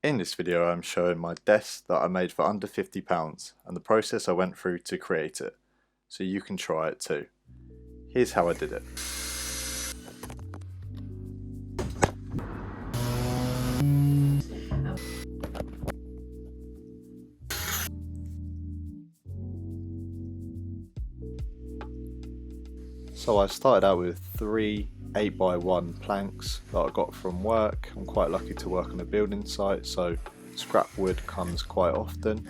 In this video I'm showing my desk that I made for under £50 and the process I went through to create it, so you can try it too. Here's how I did it. So I started out with 3 8x1 planks that I got from work. I'm quite lucky to work on a building site, so scrap wood comes quite often.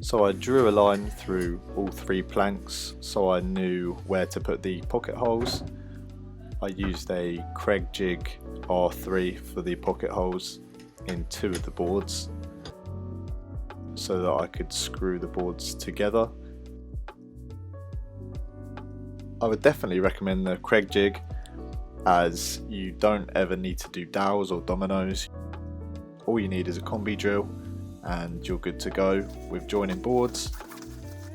So I drew a line through all 3 planks so I knew where to put the pocket holes. I used a Kreg jig R3 for the pocket holes in 2 of the boards so that I could screw the boards together. I would definitely recommend the Kreg jig, as you don't ever need to do dowels or dominoes. All you need is a combi drill and you're good to go with joining boards.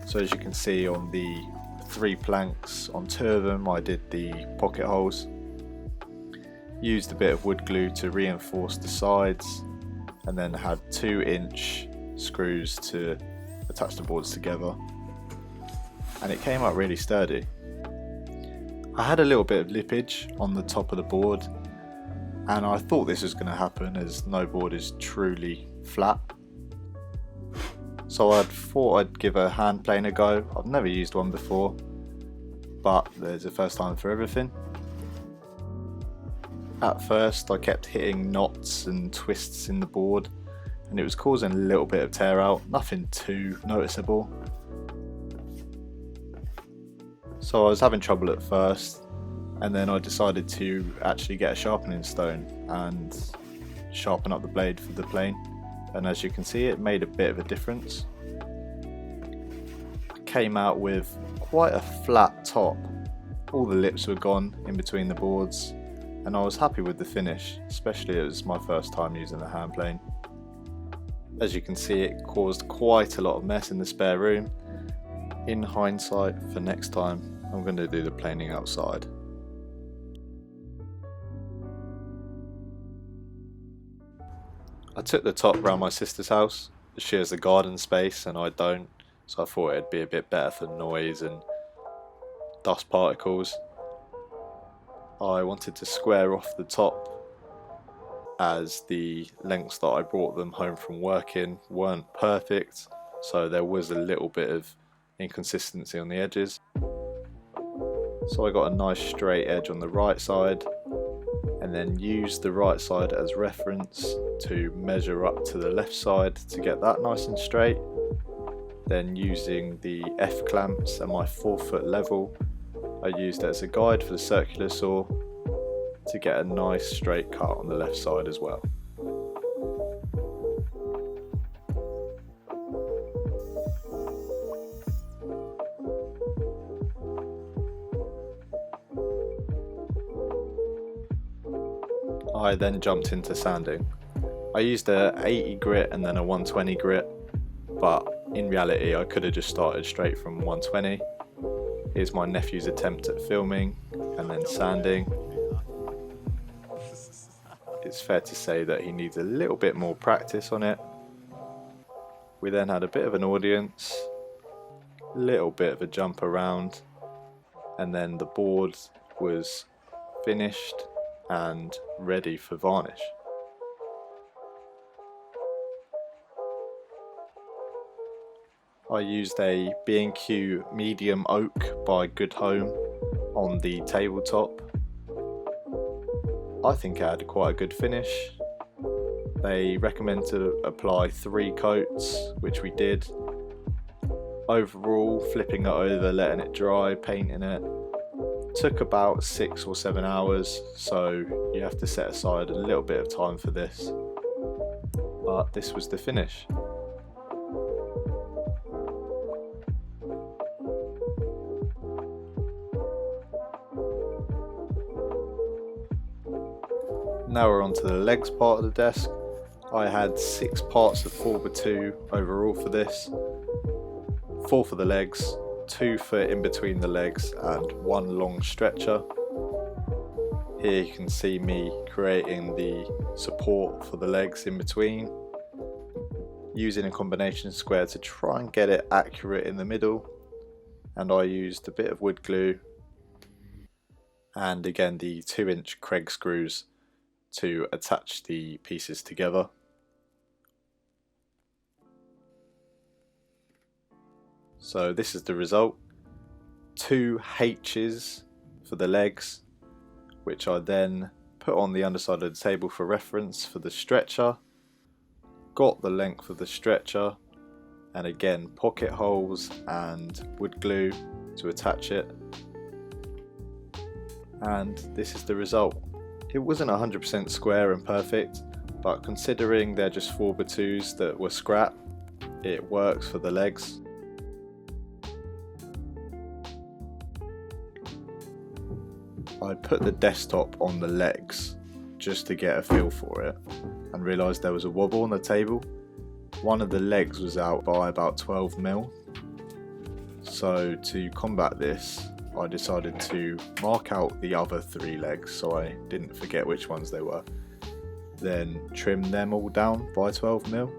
So as you can see on the 3 planks, on 2 of them I did the pocket holes. Used a bit of wood glue to reinforce the sides and then had 2-inch screws to attach the boards together, and it came out really sturdy. I had a little bit of lippage on the top of the board, and I thought this was going to happen as no board is truly flat. So I thought I'd give a hand plane a go. I've never used one before, but there's a first time for everything. At first I kept hitting knots and twists in the board and it was causing a little bit of tear out, nothing too noticeable. So I was having trouble at first, and then I decided to actually get a sharpening stone and sharpen up the blade for the plane, and as you can see it made a bit of a difference. I came out with quite a flat top, all the lips were gone in between the boards, and I was happy with the finish, especially as it was my first time using the hand plane. As you can see, it caused quite a lot of mess in the spare room. In hindsight, for next time I'm going to do the planing outside. I took the top round my sister's house. She has a garden space and I don't, so I thought it'd be a bit better for noise and dust particles. I wanted to square off the top as the lengths that I brought them home from work in weren't perfect, so there was a little bit of inconsistency on the edges. So I got a nice straight edge on the right side and then used the right side as reference to measure up to the left side to get that nice and straight. Then using the F clamps and my 4-foot level, I used it as a guide for the circular saw to get a nice straight cut on the left side as well. I then jumped into sanding. I used a 80 grit and then a 120 grit, but in reality I could have just started straight from 120. Here's my nephew's attempt at filming and then sanding. It's fair to say that he needs a little bit more practice on it. We then had a bit of an audience, a little bit of a jump around, and then the board was finished and ready for varnish. I used a B&Q medium oak by Good Home on the tabletop. I think it had quite a good finish. They recommend to apply 3 coats, which we did. Overall, flipping it over, letting it dry, painting it, took about 6 or 7 hours, so you have to set aside a little bit of time for this. But this was the finish. Now we're on to the legs part of the desk. I had 6 parts of 4x2 overall for this. 4 for the legs, 2 for in between the legs and 1 long stretcher. Here you can see me creating the support for the legs in between, using a combination square to try and get it accurate in the middle, and I used a bit of wood glue and again the 2-inch Kreg screws to attach the pieces together. So this is the result. 2 H's for the legs, which I then put on the underside of the table for reference for the stretcher. Got the length of the stretcher, and again pocket holes and wood glue to attach it. And this is the result. It wasn't 100% square and perfect, but considering they're just 4x2s that were scrap, it works for the legs. I put the desktop on the legs just to get a feel for it and realised there was a wobble on the table. One of the legs was out by about 12mm. So to combat this, I decided to mark out the other 3 legs so I didn't forget which ones they were. Then trim them all down by 12mm.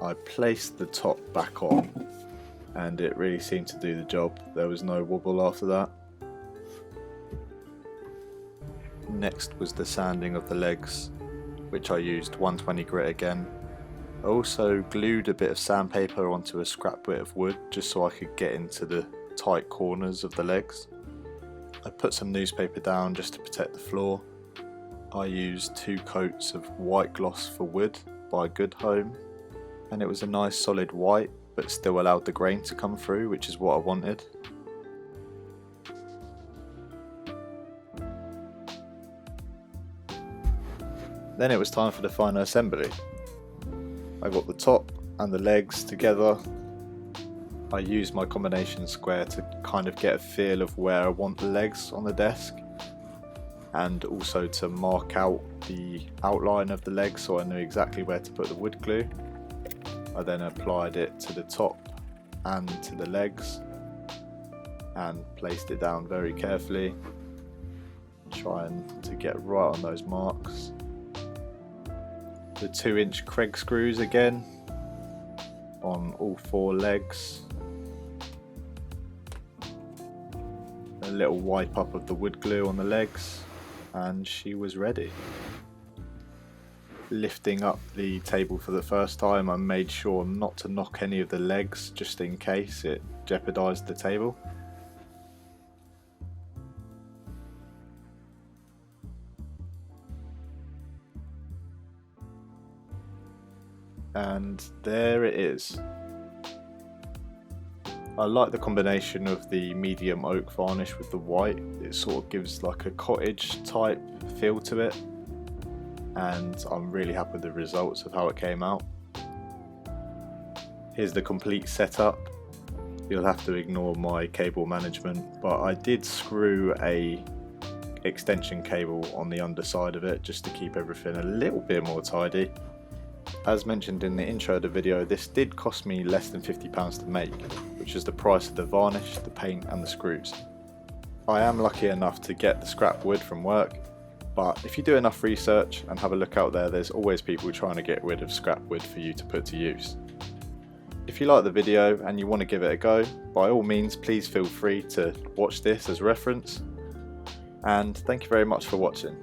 I placed the top back on and it really seemed to do the job. There was no wobble after that. Next was the sanding of the legs, which I used 120 grit again. I also glued a bit of sandpaper onto a scrap bit of wood just so I could get into the tight corners of the legs. I put some newspaper down just to protect the floor. I used 2 coats of white gloss for wood by Good Home, and it was a nice solid white but still allowed the grain to come through, which is what I wanted. Then it was time for the final assembly. I got the top and the legs together. I used my combination square to kind of get a feel of where I want the legs on the desk, and also to mark out the outline of the legs so I knew exactly where to put the wood glue. I then applied it to the top and to the legs and placed it down very carefully, trying to get right on those marks. The 2-inch Kreg screws again on all 4 legs. A little wipe up of the wood glue on the legs, and she was ready. Lifting up the table for the first time, I made sure not to knock any of the legs just in case it jeopardized the table. And there it is. I like the combination of the medium oak varnish with the white. It sort of gives like a cottage type feel to it, and I'm really happy with the results of how it came out. Here's the complete setup. You'll have to ignore my cable management, but I did screw a extension cable on the underside of it just to keep everything a little bit more tidy. As mentioned in the intro of the video, this did cost me less than £50 to make, which is the price of the varnish, the paint and the screws. I am lucky enough to get the scrap wood from work, but if you do enough research and have a look out there, there's always people trying to get rid of scrap wood for you to put to use. If you like the video and you want to give it a go, by all means please feel free to watch this as reference, and thank you very much for watching.